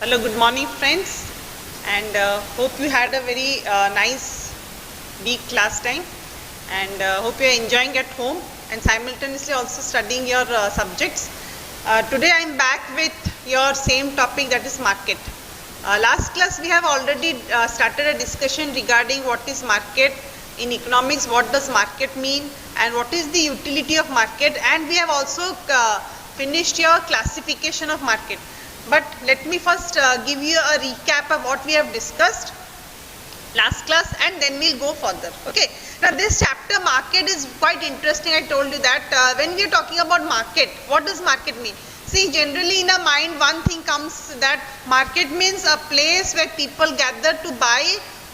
Hello, good morning friends, and hope you had a very nice week last time, and hope you are enjoying at home and simultaneously also studying your subjects. Today I am back with your same topic, that is market. Last class we have already started a discussion regarding what is market in economics, what does market mean and what is the utility of market, and we have also finished your classification of market. But let me first give you a recap of what we have discussed last class, and then we'll go further. Okay, now this chapter market is quite interesting. I told you that when we are talking about market, what does market mean? See, generally in our mind one thing comes, that market means a place where people gather to buy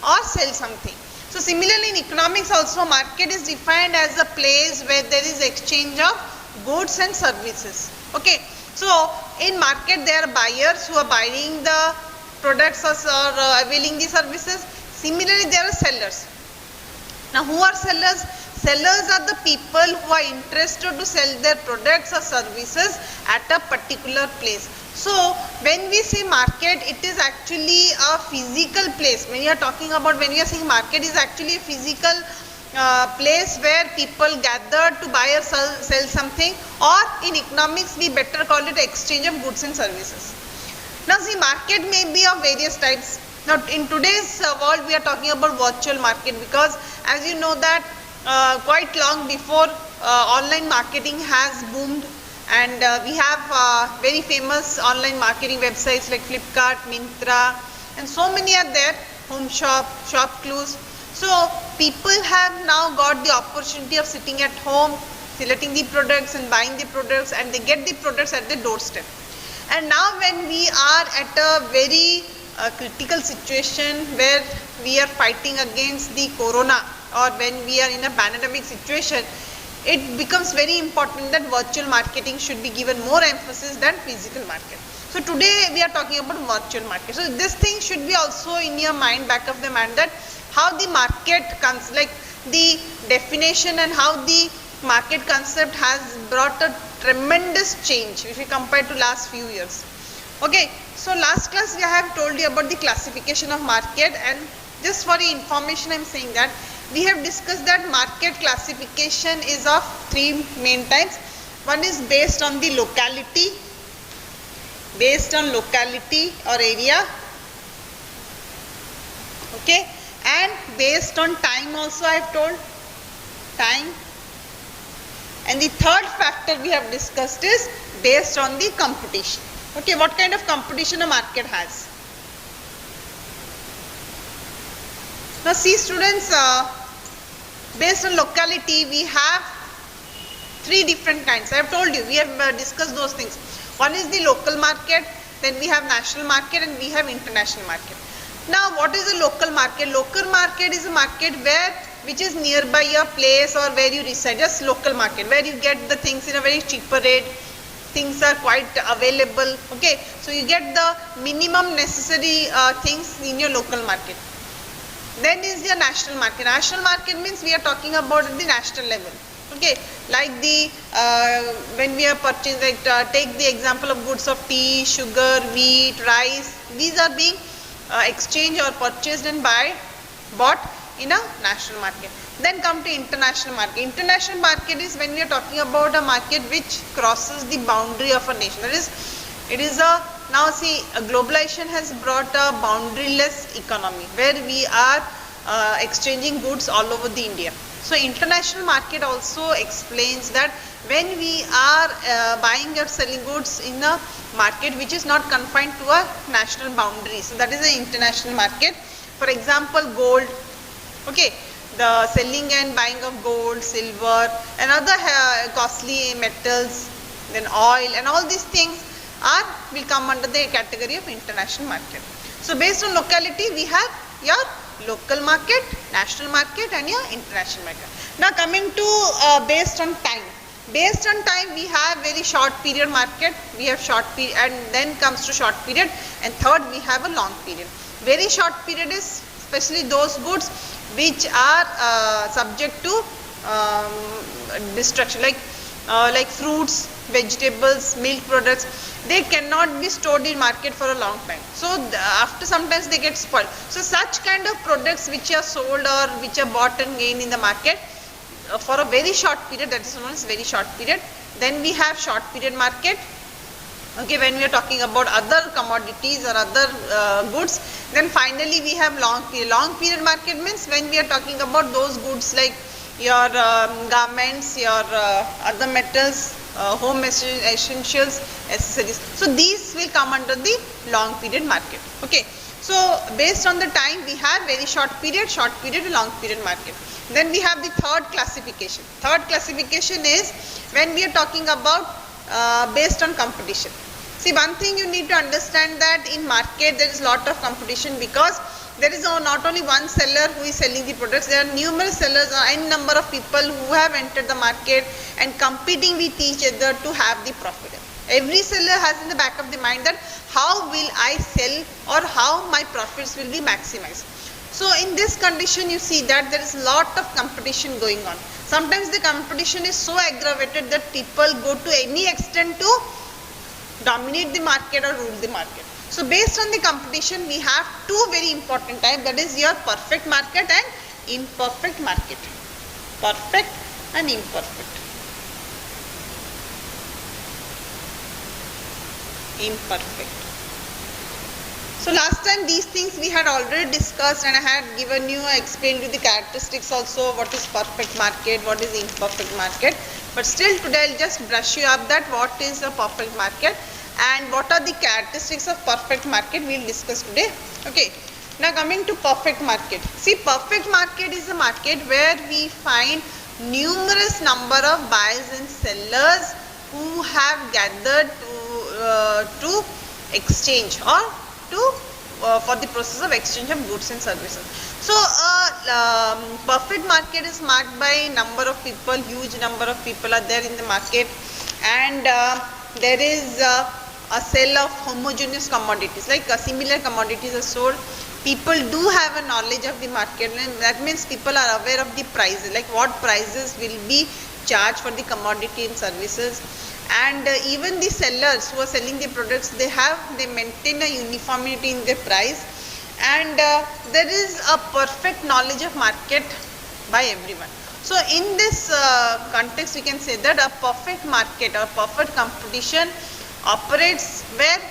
or sell something. So similarly in economics also, market is defined as a place where there is exchange of goods and services. Okay, so in market there are buyers who are buying the products or availing the services. Similarly there are sellers. Now who are sellers? Sellers are the people who are interested to sell their products or services at a particular place. So when we say market, it is actually a physical place. When you are talking about, when you are saying market is actually a physical place where people gather to buy or sell something, or in economics we better call it exchange of goods and services. Now see, market may be of various types. Now in today's world we are talking about virtual market, because as you know that quite long before online marketing has boomed, and we have very famous online marketing websites like Flipkart, Myntra, and so many are there, Home Shop, ShopClues. So people have now got the opportunity of sitting at home, selecting the products and buying the products, and they get the products at their doorstep. And now when we are at a very critical situation where we are fighting against the corona, or when we are in a pandemic situation, it becomes very important that virtual marketing should be given more emphasis than physical market. So today we are talking about virtual market. So this thing should be also in your mind, back of the mind, that how the market like the definition and how the market concept has brought a tremendous change if you compare to last few years. Okay, so last class we have told you about the classification of market, and just for your information I am saying that we have discussed that market classification is of three main types. One is based on the locality, or area, okay, and based on time also I have told, time. And the third factor we have discussed is based on the competition. Okay, what kind of competition a market has. Now see students, based on locality we have three different kinds. I have told you, we have discussed those things. One is the local market, then we have national market, and we have international market. Now what is a local market? Local market is a market which is nearby your place or where you reside. Just local market, where you get the things in a very cheaper rate, things are quite available. Okay, so you get the minimum necessary things in your local market. Then is your national market. National market means we are talking about at the national level. Okay, like the when we are purchasing, like take the example of goods of tea, sugar, wheat, rice. These are being exchanged or purchased and bought in a national market. Then come to international market. International market is when we are talking about a market which crosses the boundary of a nation. That is, it is a, now see, globalization has brought a boundaryless economy where we are exchanging goods all over the India. So international market also explains that when we are buying or selling goods in a market which is not confined to a national boundary. So that is an international market. For example, gold. Okay, the selling and buying of gold, silver, and other costly metals, then oil, and all these things will come under the category of international market. So based on locality we have your local market, national market, and your international market. Now coming to based on time. Based on time we have very short period market, we have short period, and then comes to short period, and third we have a long period. Very short period is especially those goods which are subject to destruction, like like fruits, vegetables, milk products, they cannot be stored in market for a long time. So after sometimes they get spoiled. So such kind of products which are sold or which are bought and gained in the market for a very short period, that is known as very short period. Then we have short period market. Okay, when we are talking about other commodities or other goods. Then finally we have long period. Long period market means when we are talking about those goods like your garments, your other metals, home essentials, accessories. So these will come under the long period market. Okay. So based on the time we have very short period, long period market. Then we have the third classification. Third classification is when we are talking about based on competition. See, one thing you need to understand that in market there is lot of competition because there is not only one seller who is selling the products, there are numerous sellers or n number of people who have entered the market and competing with each other to have the profit. Every seller has in the back of the mind that how will I sell or how my profits will be maximized. So in this condition you see that there is lot of competition going on. Sometimes the competition is so aggravated that people go to any extent to dominate the market or rule the market. So based on the competition we have two very important types, that is your perfect market and imperfect market. Perfect and imperfect. Imperfect. So last time these things we had already discussed and I had given you, explained you the characteristics also, what is perfect market, what is imperfect market. But still today I'll just brush you up that what is a perfect market and what are the characteristics of perfect market we'll discuss today. Okay. Now coming to perfect market. See, perfect market is a market where we find numerous number of buyers and sellers who have gathered to exchange or for the process of exchange of goods and services. So perfect market is marked by number of people, huge number of people are there in the market, and there is a sale of homogeneous commodities, like similar commodities are sold. People do have a knowledge of the market, and that means people are aware of the prices, like what prices will be charged for the commodity and services. And even the sellers who are selling the products, they maintain a uniformity in their price, and there is a perfect knowledge of market by everyone. So in this context we can say that a perfect market or perfect competition operates where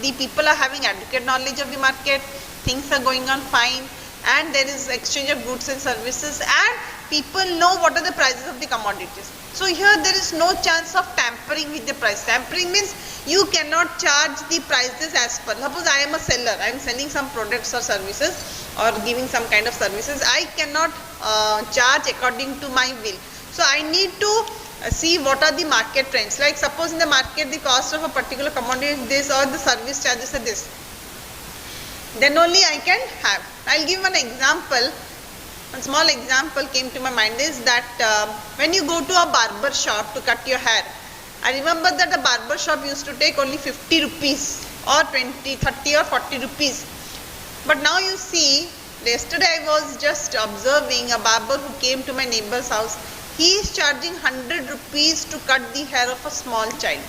the people are having adequate knowledge of the market, things are going on fine, and there is exchange of goods and services, and people know what are the prices of the commodities. So here there is no chance of tampering with the price. Tampering means you cannot charge the prices as per. Suppose I am a seller, I am selling some products or services or giving some kind of services. I cannot charge according to my will. So I need to see what are the market trends. Like suppose in the market the cost of a particular commodity is this or the service charges are this. Then only I can have. I will give one example. One small example came to my mind is that when you go to a barber shop to cut your hair, I remember that a barber shop used to take only 50 rupees or 20, 30 or 40 rupees. But now you see, yesterday I was just observing a barber who came to my neighbor's house. He is charging 100 rupees to cut the hair of a small child.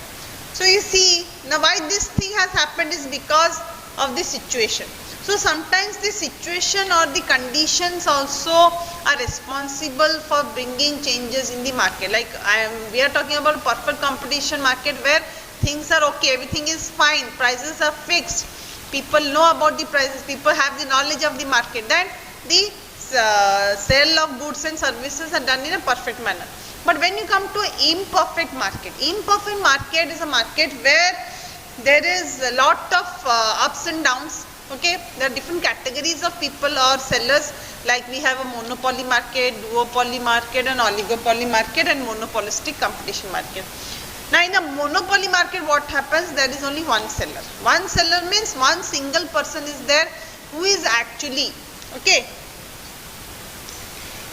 So you see, now why this thing has happened is because of the situation. So sometimes the situation or the conditions also are responsible for bringing changes in the market. Like we are talking about perfect competition market where things are okay, everything is fine, prices are fixed, people know about the prices, people have the knowledge of the market, then the sale of goods and services are done in a perfect manner. But when you come to imperfect market is a market where there is a lot of ups and downs. Okay, there are different categories of people or sellers, like we have a monopoly market, duopoly market, and oligopoly market, and monopolistic competition market. Now in a monopoly market what happens, there is only one seller. One seller means one single person is there who is actually, okay.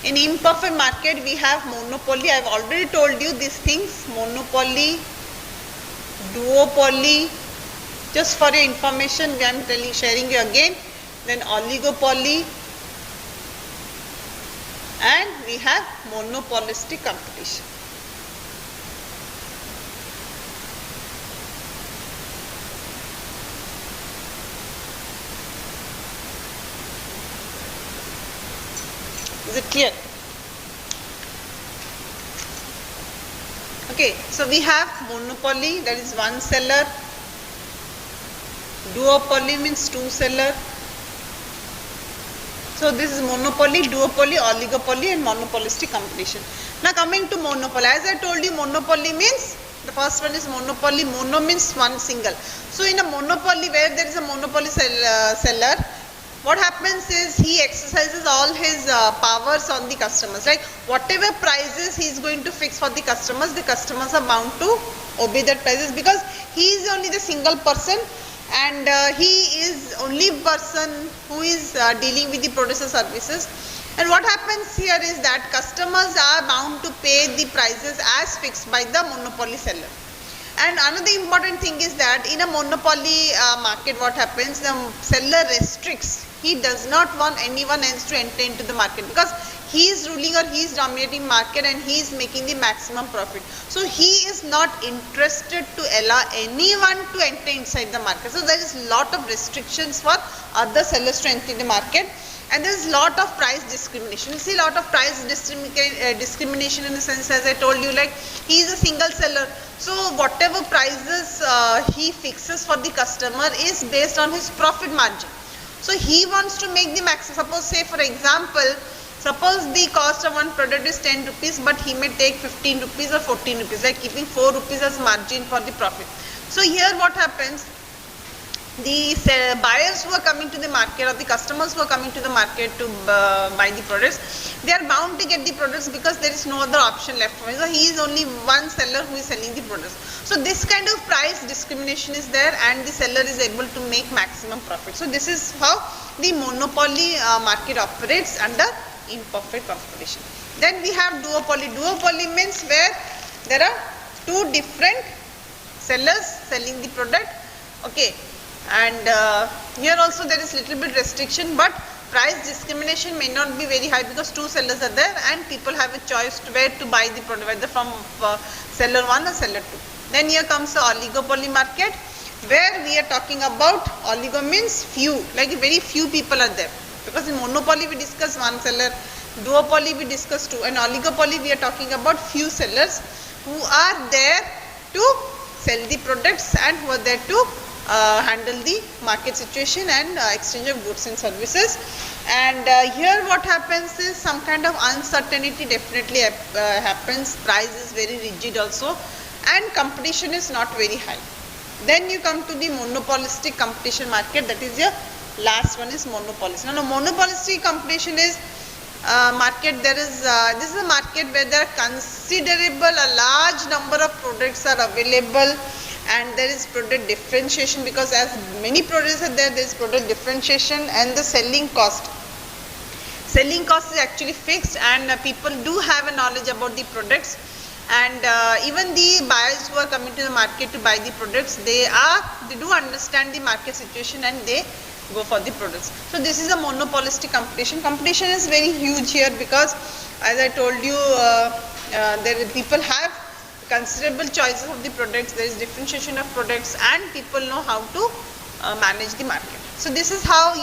In imperfect market we have monopoly, I have already told you these things, monopoly, duopoly. Just for your information, I am sharing you again. Then oligopoly, and we have monopolistic competition. Is it clear? Okay, so we have monopoly, that is one seller. Duopoly means two seller. So this is monopoly, duopoly, oligopoly and monopolistic competition. Now coming to monopoly, as I told you, monopoly means, the first one is monopoly. Mono means one, single. So in a monopoly, where there is a monopoly seller, what happens is he exercises all his powers on the customers. Like whatever prices he is going to fix for the customers are bound to obey that prices, because he is only the single person, and he is only person who is dealing with the producer services. And what happens here is that customers are bound to pay the prices as fixed by the monopoly seller. And another important thing is that in a monopoly market, what happens, the seller restricts. He does not want anyone else to enter into the market, because he is ruling or he is dominating market and he is making the maximum profit. So he is not interested to allow anyone to enter inside the market. So there is lot of restrictions for other sellers to enter the market. And there is lot of price discrimination. You see, lot of price discrimination in the sense, as I told you, like he is a single seller. So whatever prices he fixes for the customer is based on his profit margin. So he wants to make the maximum. Suppose, say for example, suppose the cost of one product is 10 rupees, but he may take 15 rupees or 14 rupees, like keeping 4 rupees as margin for the profit. So here what happens, the buyers who are coming to the market, or the customers who are coming to the market to buy the products, they are bound to get the products because there is no other option left for him. So he is only one seller who is selling the products. So this kind of price discrimination is there, and the seller is able to make maximum profit. So this is how the monopoly market operates under imperfect competition. Then we have duopoly. Duopoly means where there are two different sellers selling the product. Okay. And here also there is little bit restriction, but price discrimination may not be very high because two sellers are there and people have a choice to where to buy the product, whether from seller 1 or seller 2. Then here comes the oligopoly market, where we are talking about, oligo means few, like very few people are there. Because in monopoly we discuss one seller, duopoly we discuss two, and oligopoly we are talking about few sellers who are there to sell the products and who are there to handle the market situation and exchange of goods and services. And here what happens is some kind of uncertainty definitely happens. Price is very rigid also, and competition is not very high. Then you come to the monopolistic competition market, that is your last one is monopolistic. Now monopolistic competition is market, there is this is a market where there are considerable, a large number of products are available, and there is product differentiation, because as many products are there is product differentiation. And the selling cost is actually fixed, and people do have a knowledge about the products, and even the buyers who are coming to the market to buy the products, they do understand the market situation and they go for the products. So this is a monopolistic competition. Competition is very huge here, because as I told you, people have considerable choices of the products, there is differentiation of products, and people know how to manage the market. So this is how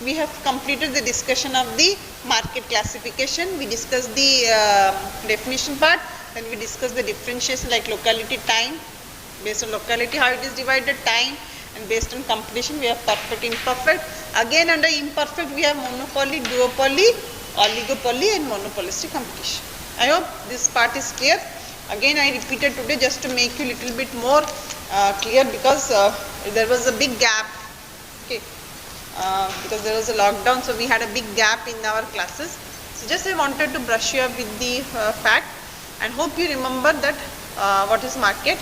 we have completed the discussion of the market classification. We discussed the definition part, then we discussed the differentiation like locality, time, based on locality how it is divided, time, and based on competition we have perfect, imperfect. Again under imperfect we have monopoly, duopoly, oligopoly and monopolistic competition. I hope this part is clear. Again I repeated today just to make you little bit more clear, because there was a big gap, okay, because there was a lockdown, so we had a big gap in our classes. So just I wanted to brush you up with the fact, and hope you remember that what is market.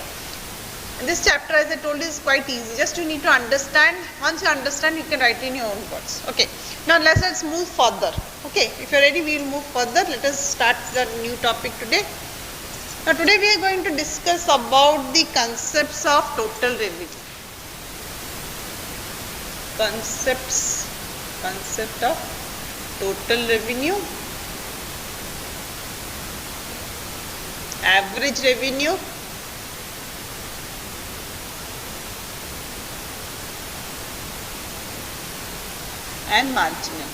And this chapter, as I told you, is quite easy. Just you need to understand. Once you understand, you can write in your own words. Okay. Now let's move further. Okay. If you are ready, we will move further. Let us start the new topic today. Now today we are going to discuss about the concepts of total revenue. Concept of total revenue, average revenue, and marginal.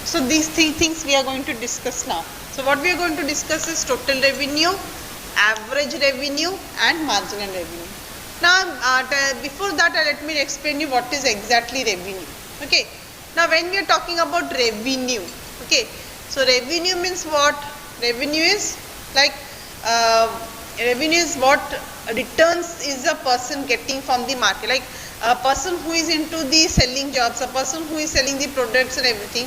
So these three things we are going to discuss now. So what we are going to discuss is total revenue, average revenue and marginal revenue. Now before that let me explain you what is exactly revenue. Okay. Now when we are talking about revenue, okay, so revenue means what? Revenue is like revenue is what returns is a person getting from the market, like a person who is into the selling jobs, a person who is selling the products and everything,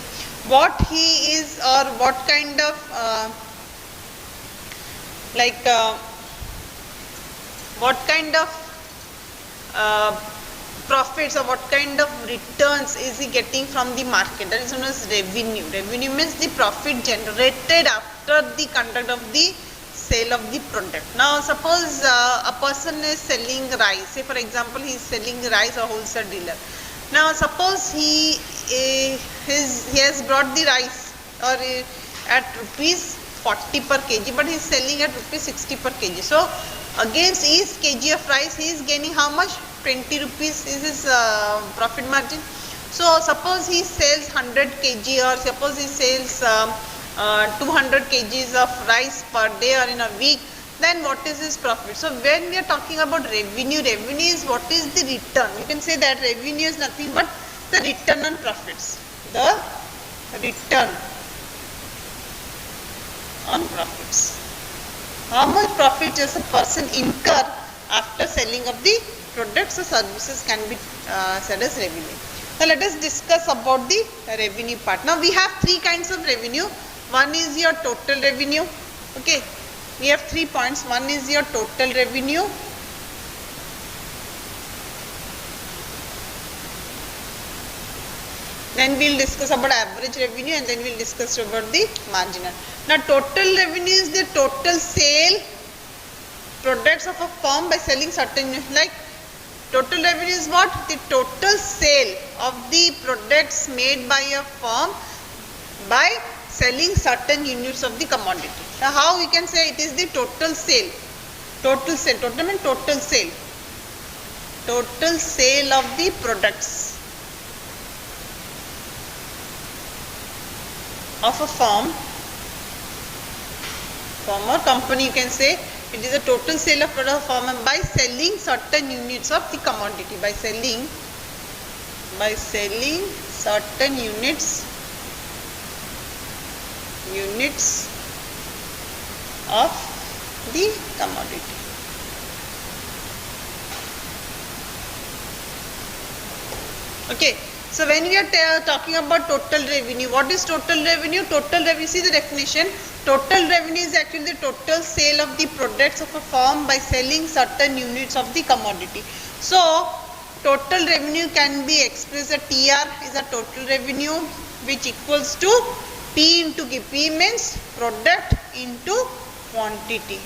what he is or what kind of what kind of profits or what kind of returns is he getting from the market, that is known as revenue. Revenue means the profit generated after the conduct of the sale of the product. Now suppose a person is selling rice, say for example he is selling rice, a wholesale dealer. Now suppose he has brought the rice or at rupees 40 per kg, but he is selling at rupees 60 per kg. So against each kg of rice he is gaining how much? 20 rupees is his profit margin. So suppose he sells 100 kg or suppose he sells 200 kgs of rice per day or in a week, then what is his profit? So when we are talking about revenue, revenue is what is the return. You can say that revenue is nothing but the return on profits. The return on profits. How much profit does a person incur after selling of the products or services can be said as revenue. Now let us discuss about the revenue part. Now we have three kinds of revenue. One is your total revenue. Okay, we have 3 points. One is your total revenue. Then we will discuss about average revenue and then we will discuss about the marginal. Now total revenue is the total sale products of a firm by selling certain, like total revenue is what? The total sale of the products made by a firm by selling certain units of the commodity. Now how we can say it is the total sale? Total sale, total means total sale. Total sale of the products of a firm or company, you can say it is a total sale of product of firm by selling certain units of the commodity, by selling certain units of the commodity. Okay, so when we are talking about total revenue, what is total revenue? Total revenue, see the definition. Total revenue is actually the total sale of the products of a firm by selling certain units of the commodity. So total revenue can be expressed as TR is a total revenue which equals to P into Q. P means product into quantity.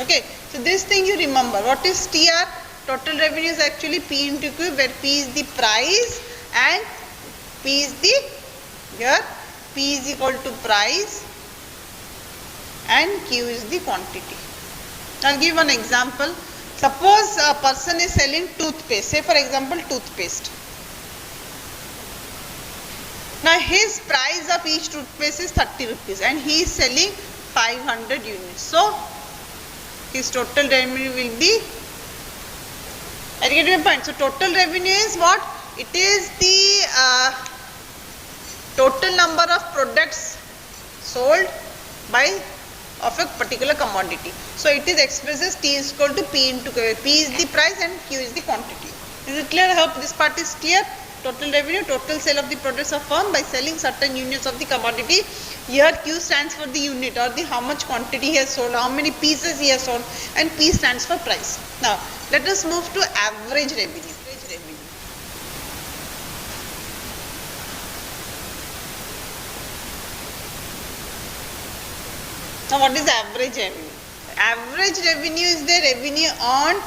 Okay, so this thing you remember. What is TR? Total revenue is actually P into Q, where P is the price and P is the, here P is equal to price and Q is the quantity. I'll give one example. Suppose a person is selling toothpaste, say for example toothpaste. Now his price of each toothpaste is 30 rupees and he is selling 500 units. So his total revenue will be, I get my point. So total revenue is what? It is the total number of products sold by of a particular commodity. So it is expressed as T is equal to P into Q. P is the price and Q is the quantity. Is it clear? I hope this part is clear. Total revenue, total sale of the products of firm by selling certain units of the commodity. Here Q stands for the unit or the how much quantity he has sold, how many pieces he has sold, and P stands for price. Now let us move to average revenue. Now what is average revenue? Average revenue is the revenue earned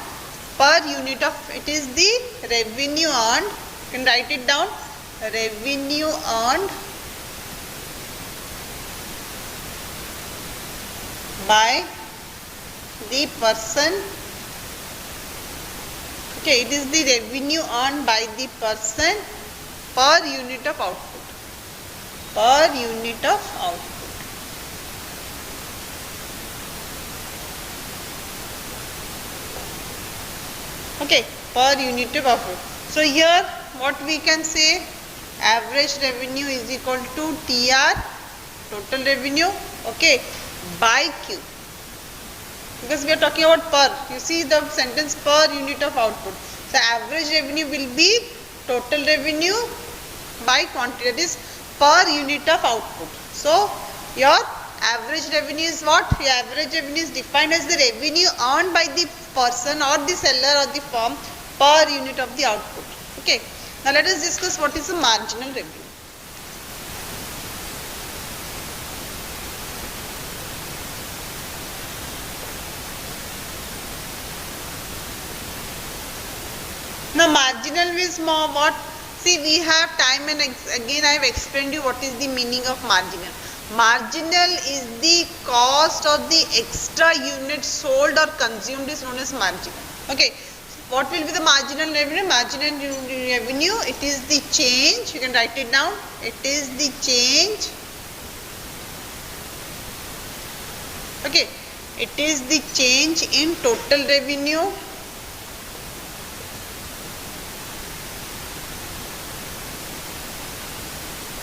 per unit of, it is the revenue earned, you can write it down, revenue earned by the person, okay, it is the revenue earned by the person per unit of output. per unit of output. Okay, per unit of output. So here what we can say, average revenue is equal to TR, total revenue, okay, by Q. Because we are talking about per, you see the sentence per unit of output. So average revenue will be total revenue by quantity, that is per unit of output. So your average revenue is what? Your average revenue is defined as the revenue earned by the person or the seller or the firm per unit of the output. Okay. Now let us discuss what is the marginal revenue. Now marginal is more what? See, we have time, and again I have explained you what is the meaning of marginal. Marginal is the cost of the extra unit sold or consumed is known as marginal. Okay. What will be the marginal revenue? Marginal revenue, it is the change, you can write it down, it is the change, okay, it is the change in total revenue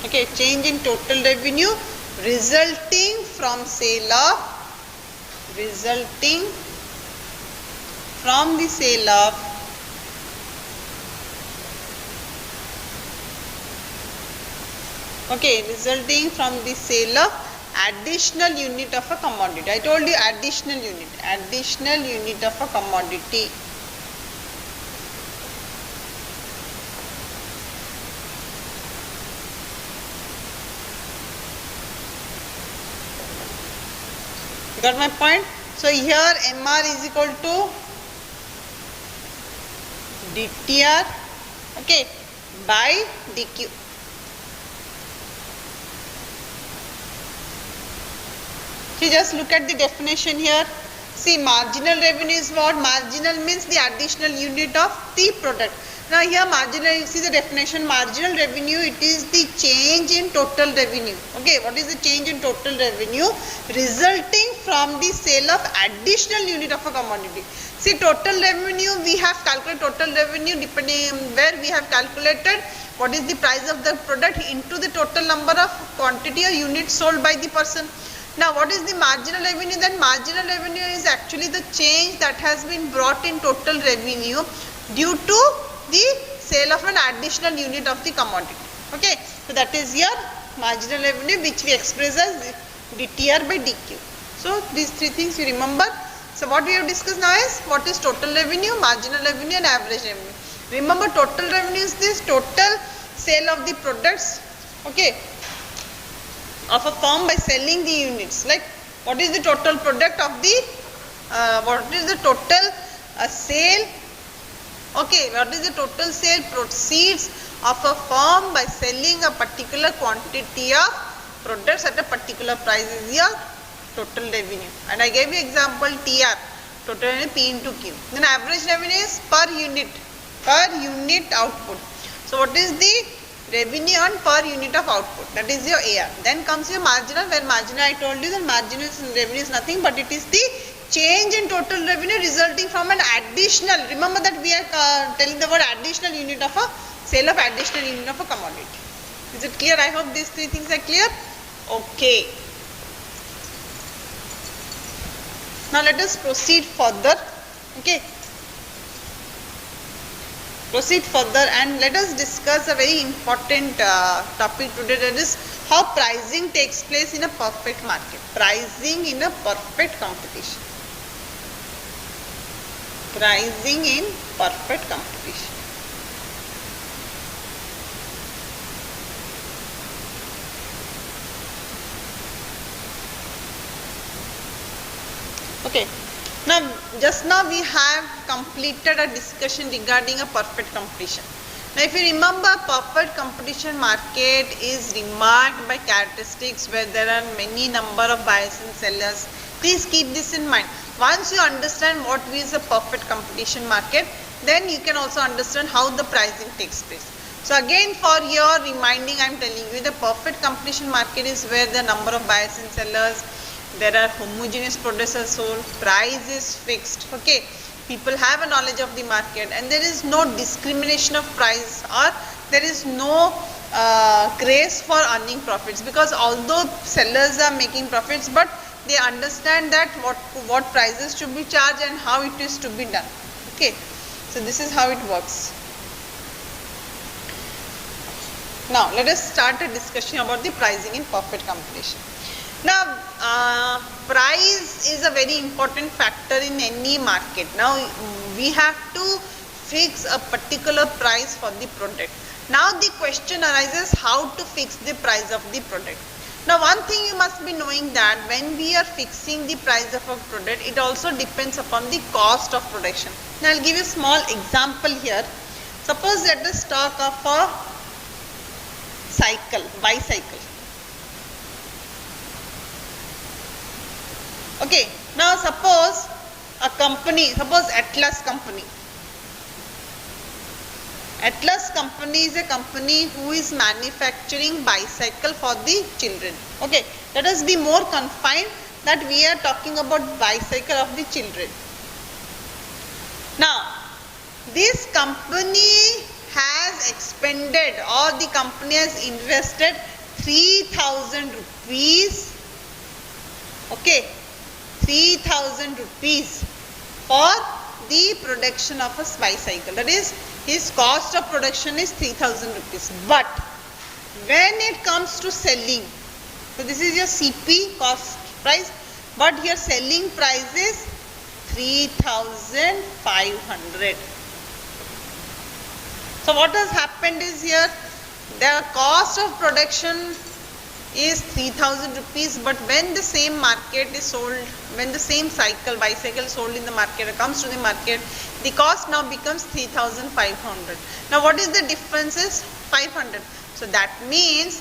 okay, change in total revenue resulting from sale of, okay, resulting from the sale of additional unit of a commodity. I told you additional unit of a commodity. Got my point? So here MR is equal to DTR, okay, by DQ. See, just look at the definition here. See, marginal revenue is what? Marginal means the additional unit of the product. Now here marginal, you see the definition, marginal revenue, it is the change in total revenue. Okay, what is the change in total revenue? Resulting from the sale of additional unit of a commodity. See, total revenue, we have calculated total revenue depending where we have calculated what is the price of the product into the total number of quantity or units sold by the person. Now what is the marginal revenue? Then marginal revenue is actually the change that has been brought in total revenue due to the sale of an additional unit of the commodity. Okay, so that is your marginal revenue, which we express as DTR by DQ. So these three things you remember. So what we have discussed now is what is total revenue, marginal revenue and average revenue. Remember, total revenue is this total sale of the products, okay, of a firm by selling the units. Like what is the total product of the what is the total sale, okay, what is the total sale proceeds of a firm by selling a particular quantity of products at a particular price is your total revenue. And I gave you example TR, total revenue P into Q. Then average revenue is per unit output. So what is the revenue on per unit of output? That is your AR. Then comes your marginal, where marginal I told you that marginal revenue is nothing but it is the change in total revenue resulting from an additional, remember that we are telling the word additional unit of a sale of additional unit of a commodity. Is it clear? I hope these three things are clear. Okay. Now let us proceed further. Okay. Proceed further and let us discuss a very important topic today, that is how pricing takes place in a perfect market. Pricing in a perfect competition. Pricing in perfect competition. Okay. Now, just now we have completed a discussion regarding a perfect competition. Now, if you remember, perfect competition market is remarked by characteristics where there are many number of buyers and sellers. Please keep this in mind. Once you understand what is a perfect competition market, then you can also understand how the pricing takes place. So again, for your reminding, I am telling you, the perfect competition market is where the number of buyers and sellers, there are homogeneous producers sold, price is fixed, okay, people have a knowledge of the market, and there is no discrimination of price, or there is no grace for earning profits, because although sellers are making profits, but they understand that what prices should be charged and how it is to be done. Okay, so this is how it works. Now let us start a discussion about the pricing in perfect competition. Now price is a very important factor in any market. Now we have to fix a particular price for the product. Now the question arises, how to fix the price of the product. Now one thing you must be knowing, that when we are fixing the price of a product, it also depends upon the cost of production. Now I will give you a small example here. Suppose let us talk of a bicycle. Okay, now suppose a company, suppose Atlas company. Atlas company is a company who is manufacturing bicycle for the children. Okay, let us be more confined that we are talking about bicycle of the children. Now, this company has expended, or the company has invested 3,000 rupees, okay, 3,000 rupees for the production of a bicycle. That is, his cost of production is 3,000 rupees. But when it comes to selling, so this is your CP, cost price, but your selling price is 3,500. So what has happened is, here the cost of production is 3,000 rupees, but when the same market is sold, when the same bicycle sold in the market or comes to the market, the cost now becomes 3,500. Now what is the difference? Is 500. So that means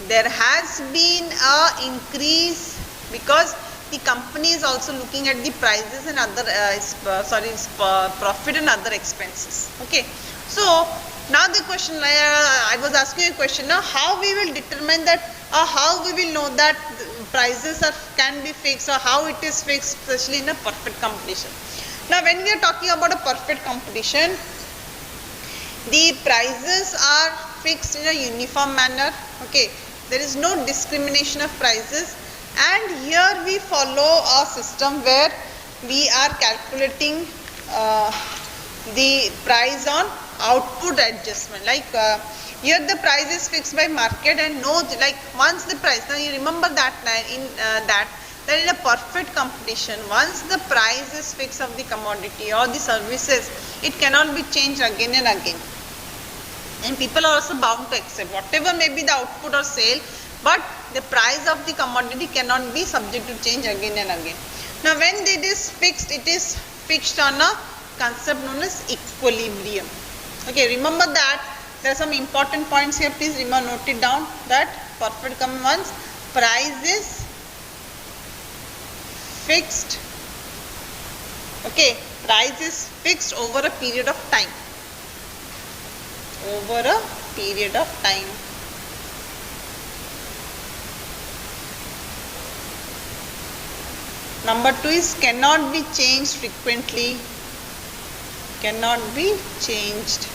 there has been a increase, because the company is also looking at the prices and other profit and other expenses. Okay, so now the question, I was asking a question, now how we will determine that, or how we will know that prices can be fixed, or how it is fixed, especially in a perfect competition. Now when we are talking about a perfect competition, the prices are fixed in a uniform manner. Okay, there is no discrimination of prices, and here we follow a system where we are calculating the price on output adjustment. Like here the price is fixed by market, and once the price, now you remember that in a perfect competition, once the price is fixed of the commodity or the services, it cannot be changed again and again, and people are also bound to accept whatever may be the output or sale, but the price of the commodity cannot be subject to change again and again. Now when it is fixed on a concept known as equilibrium. Okay, remember that there are some important points here, please remember, note it down, that perfect once price is fixed, okay, price is fixed over a period of time, Number 2 is cannot be changed frequently, cannot be changed.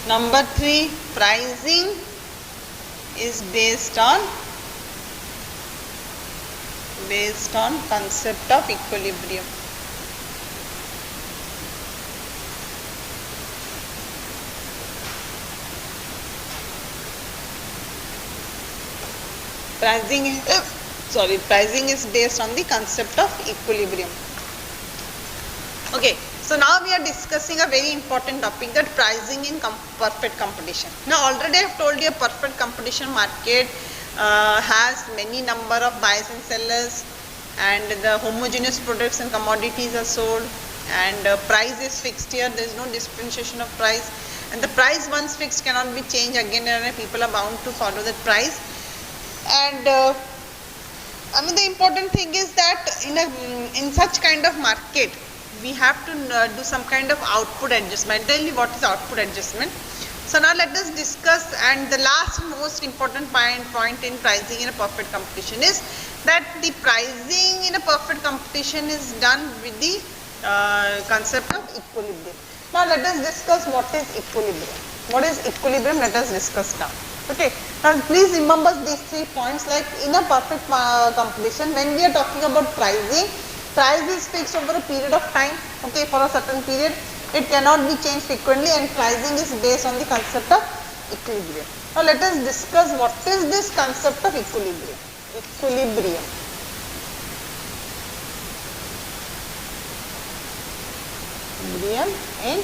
Number 3, pricing is based on concept of equilibrium. Pricing is based on the concept of equilibrium. Okay, so now we are discussing a very important topic, that pricing in perfect competition. Now already I have told you, a perfect competition market has many number of buyers and sellers, and the homogeneous products and commodities are sold, and price is fixed here, there is no differentiation of price, and the price once fixed cannot be changed again and again, people are bound to follow that price. And another important thing is that in such kind of market, we have to do some kind of output adjustment. Tell me what is output adjustment. So now let us discuss, and the last most important point in pricing in a perfect competition is that the pricing in a perfect competition is done with the concept of equilibrium. Now let us discuss what is equilibrium. What is equilibrium? Let us discuss now. Okay. Now please remember these 3 points. Like in a perfect competition, when we are talking about pricing, price is fixed over a period of time. Okay, for a certain period. It cannot be changed frequently, and pricing is based on the concept of equilibrium. Now let us discuss what is this concept of equilibrium. Equilibrium. Equilibrium in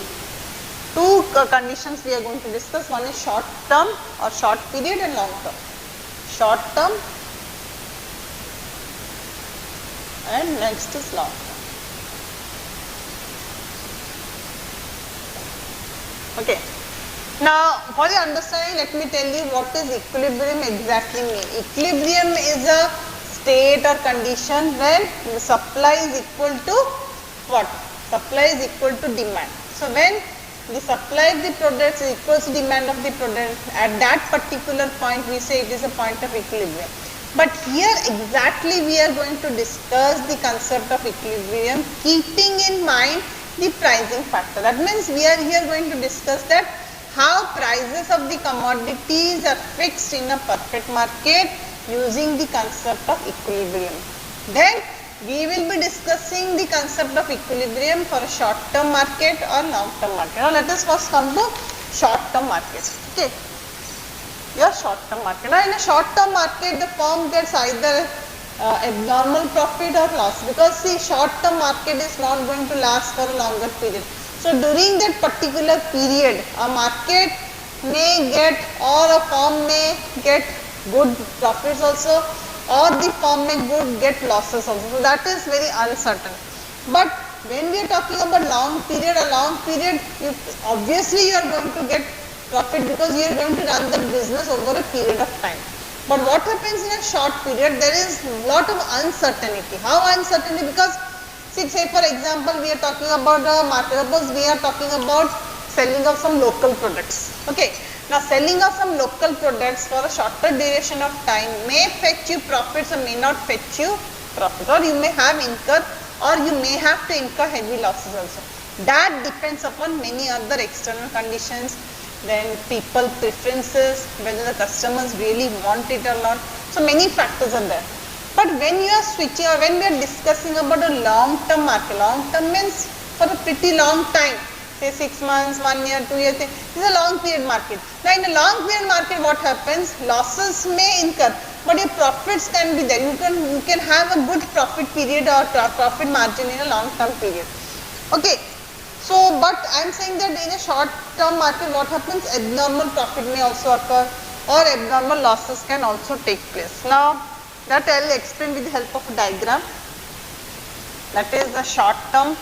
2 conditions we are going to discuss. One is short term or short period, and long term. Short term, and next is long term. Okay. Now, for your understanding, let me tell you what is equilibrium exactly mean. Equilibrium is a state or condition when the supply is equal to what? Supply is equal to demand. So, when the supply of the product is equal to demand of the product, at that particular point we say it is a point of equilibrium. But here exactly we are going to discuss the concept of equilibrium, keeping in mind the pricing factor. That means we are here going to discuss that how prices of the commodities are fixed in a perfect market using the concept of equilibrium. Then we will be discussing the concept of equilibrium for a short term market or long term market. Now let us first come to short term market. Okay, your short term market. Now in a short term market, the firm gets either abnormal profit or loss, because see, short term market is not going to last for a longer period. So during that particular period, a market may get, or a firm may get good profits also, or the firm may get losses also. So that is very uncertain. But when we are talking about long period, a long period, obviously you are going to get profit because you are going to run the business over a period of time. But what happens in a short period, there is a lot of uncertainty. How uncertainty? Because say for example, we are talking about a market, suppose we are talking about selling of some local products. Okay. Now selling of some local products for a shorter duration of time may fetch you profits or may not fetch you profit, or you may have incurred, or you may have to incur heavy losses also. That depends upon many other external conditions, then people preferences, whether the customers really want it or not. So many factors are there. But when you are switching, or when we are discussing about a long term market, long term means for a pretty long time, say 6 months, 1 year, 2 years, this is a long period market. Now in a long period market, what happens? Losses may incur, but your profits can be there. You can have a good profit period or profit margin in a long term period. Okay. So, but I am saying that in a short term market, what happens? Abnormal profit may also occur, or abnormal losses can also take place. Now, that I will explain with the help of a diagram. That is the short term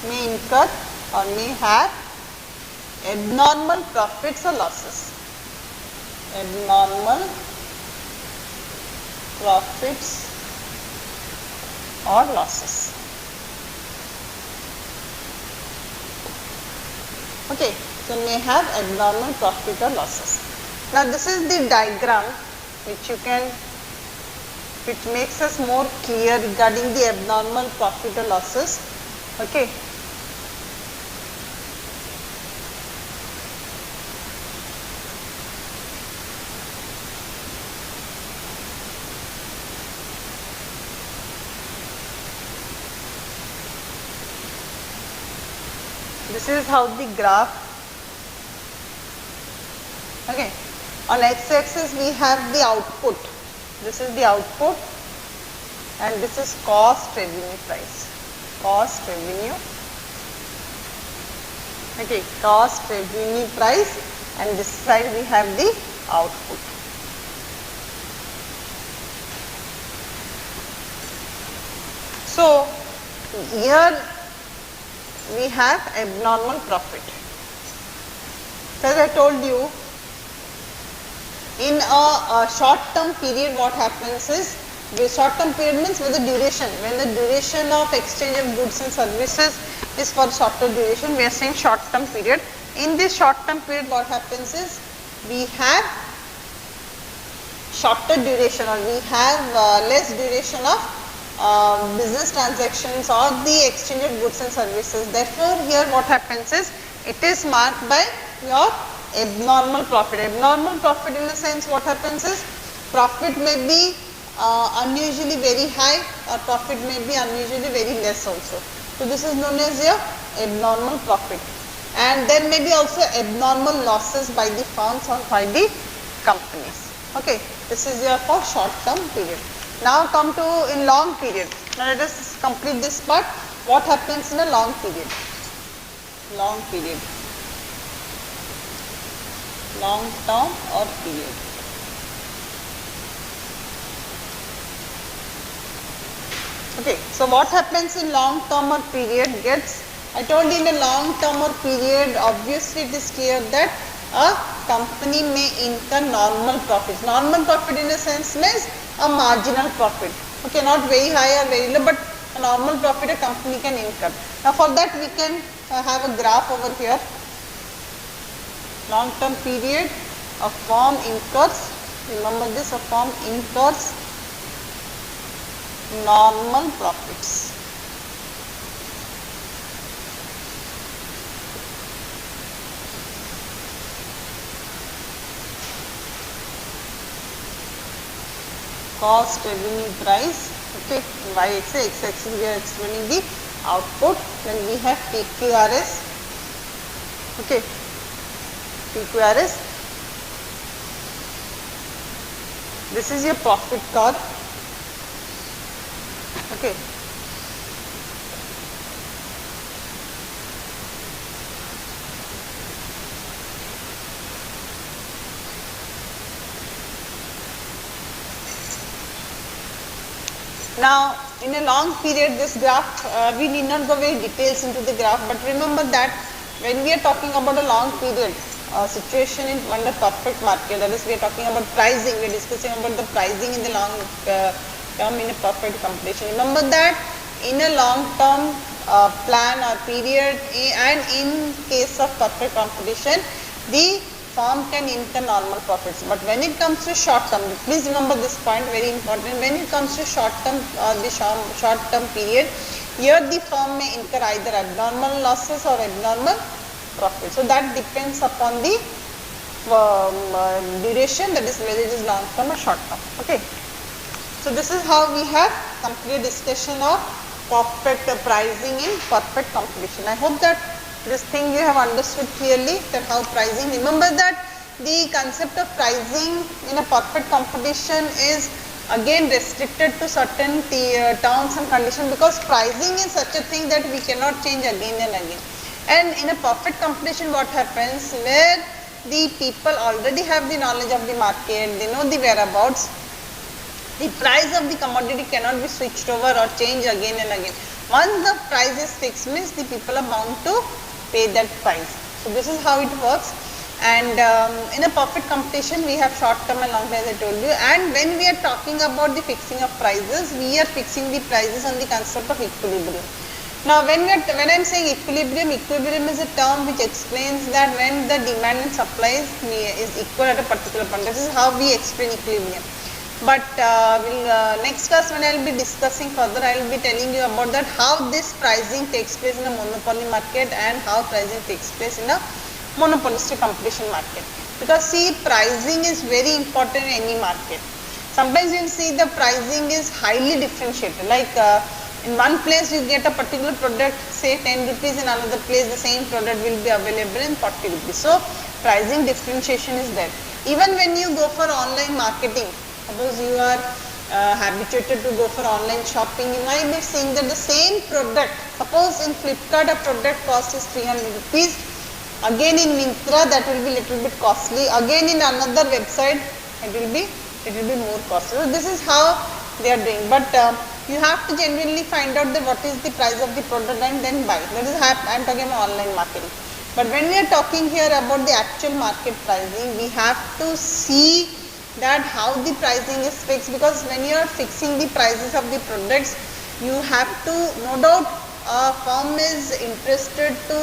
may incur or may have abnormal profits or losses. Abnormal profits or losses. Okay, so may have abnormal profit or losses. Now this is the diagram which makes us more clear regarding the abnormal profit or losses. Okay. This is how the graph. Okay. On x-axis we have the output. This is the output, and this is cost revenue price. Cost revenue. Okay, cost revenue price, and this side we have the output. So here we have abnormal profit. So as I told you, In a short-term period, what happens is, short-term period means with the duration, when the duration of exchange of goods and services is for shorter duration, we are saying short-term period. In this short-term period, what happens is, we have shorter duration, or we have less duration of business transactions or the exchange of goods and services. Therefore, here what happens is, it is marked by your abnormal profit. Abnormal profit in the sense, what happens is, profit may be unusually very high, or profit may be unusually very less also. So, this is known as your abnormal profit. And there may be also abnormal losses by the firms or by the companies. Okay, this is your for short term period. Now come to in long period. Now let us complete this part. What happens in a long period? Long period. Long term or period. Okay, so what happens in long term or period gets, I told you, in a long term or period, obviously it is clear that a company may incur normal profits. Normal profit in a sense means a marginal profit. Okay, not very high or very low, but a normal profit a company can incur. Now for that we can have a graph over here. Long term period, a firm incurs, remember this, a firm incurs normal profits. Cost, revenue, price. Okay, y axis, x axis we are explaining the output. Then we have PQRS. Okay, PQRS. This is your profit curve. Okay. Now, in a long period, this graph, we need not go very details into the graph, but remember that when we are talking about a long period situation in under perfect market, that is, we are talking about pricing, we are discussing about the pricing in the long term in a perfect competition. Remember that in a long term plan or period, and in case of perfect competition, the firm can incur normal profits. But when it comes to short term, please remember this point, very important. When it comes to short term or the short term period, here the firm may incur either abnormal losses or abnormal profits. So that depends upon the duration, that is whether it is long term or short term. Okay. So this is how we have complete discussion of perfect pricing in perfect competition. I hope that this thing you have understood clearly, that how pricing. Remember that the concept of pricing in a perfect competition is again restricted to certain terms and conditions, because pricing is such a thing that we cannot change again and again. And in a perfect competition, what happens, where the people already have the knowledge of the market, they know the whereabouts, the price of the commodity cannot be switched over or changed again and again. Once the price is fixed, means the people are bound to pay that price. So this is how it works. And in a perfect competition, we have short term and long term, as I told you. And when we are talking about the fixing of prices, we are fixing the prices on the concept of equilibrium. Now when I am saying equilibrium, equilibrium is a term which explains that when the demand and supply is equal at a particular point. This is how we explain equilibrium. But next class, when I will be discussing further, I will be telling you about that how this pricing takes place in a monopoly market and how pricing takes place in a monopolistic competition market. Because see, pricing is very important in any market. Sometimes you will see the pricing is highly differentiated, like in one place you get a particular product, say 10 rupees, in another place the same product will be available in 40 rupees. So pricing differentiation is there. Even when you go for online marketing, suppose you are habituated to go for online shopping, you might be seeing that the same product, suppose in Flipkart a product cost is 300 rupees, again in Myntra that will be little bit costly, again in another website it will be more costly. So this is how they are doing. But you have to genuinely find out that what is the price of the product and then buy. That is how I am talking about online marketing. But when we are talking here about the actual market pricing, we have to see that how the pricing is fixed, because when you are fixing the prices of the products, you have to, no doubt a firm is interested to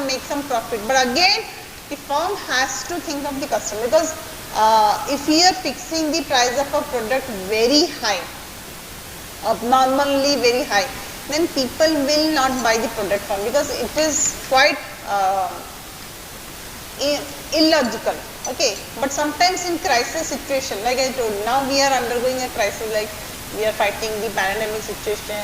make some profit, but again the firm has to think of the customer, because if we are fixing the price of a product very high, abnormally very high, then people will not buy the product from, because it is quite illogical. Okay, but sometimes in crisis situation, like I told, now we are undergoing a crisis, like we are fighting the pandemic situation,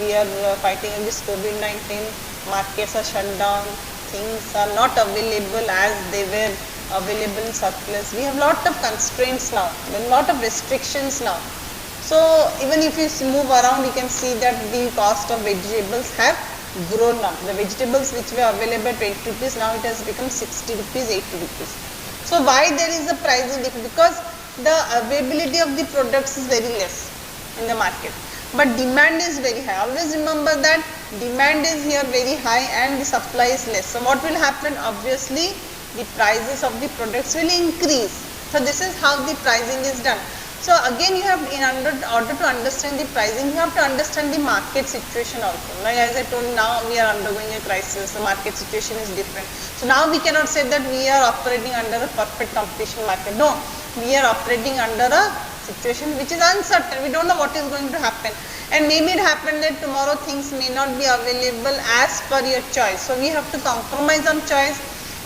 we are fighting this COVID-19, markets are shut down, things are not available as they were available in surplus. We have lot of constraints now, a lot of restrictions now. So even if you move around, you can see that the cost of vegetables have grown up. The vegetables which were available at 20 rupees, now it has become 60 rupees, 80 rupees. So why there is a pricing difference? Because the availability of the products is very less in the market, but demand is very high. Always remember that demand is here very high and the supply is less. So what will happen? Obviously the prices of the products will increase. So this is how the pricing is done. So again, you have, in order to understand the pricing, you have to understand the market situation also. Like as I told, now we are undergoing a crisis, the market situation is different. So now we cannot say that we are operating under a perfect competition market. No, we are operating under a situation which is uncertain. We don't know what is going to happen, and maybe it happened that tomorrow things may not be available as per your choice. So we have to compromise on choice.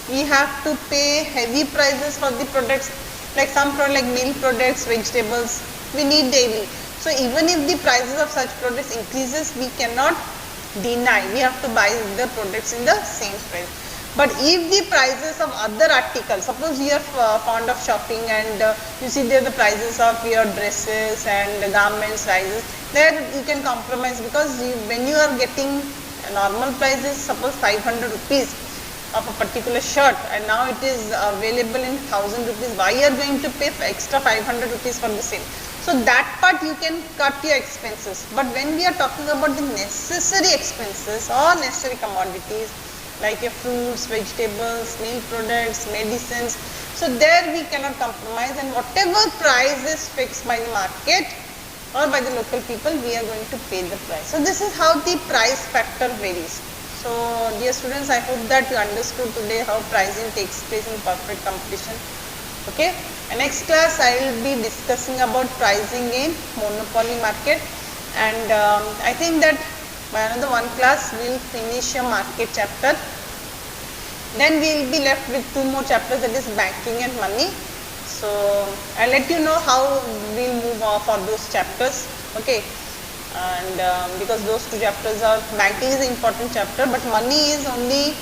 We have to pay heavy prices for the products. Like some products, like milk products, vegetables, we need daily. So even if the prices of such products increases, we cannot deny. We have to buy the products in the same price. But if the prices of other articles, suppose you are fond of shopping and you see there the prices of your dresses and garments rises, there you can compromise, because when you are getting normal prices, suppose 500 rupees of a particular shirt, and now it is available in 1000 rupees, why you are going to pay extra 500 rupees for the same? So that part you can cut your expenses. But when we are talking about the necessary expenses or necessary commodities like your fruits, vegetables, milk products, medicines, so there we cannot compromise, and whatever price is fixed by the market or by the local people, we are going to pay the price. So this is how the price factor varies. So dear students, I hope that you understood today how pricing takes place in perfect competition. Okay, and next class I will be discussing about pricing in monopoly market, and I think that by another one class we will finish a market chapter. Then we will be left with two more chapters, that is banking and money. So I'll let you know how we will move on for those chapters. Okay. And because those two chapters are, banking is an important chapter, but money is only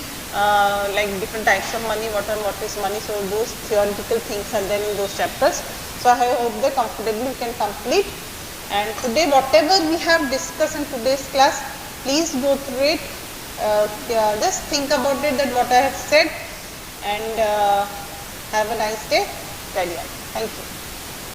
like different types of money, what is money, so those theoretical things are there in those chapters. So I hope that comfortably you can complete. And today whatever we have discussed in today's class, please go through it, just think about it, that what I have said, and have a nice day. Carry on. Thank you.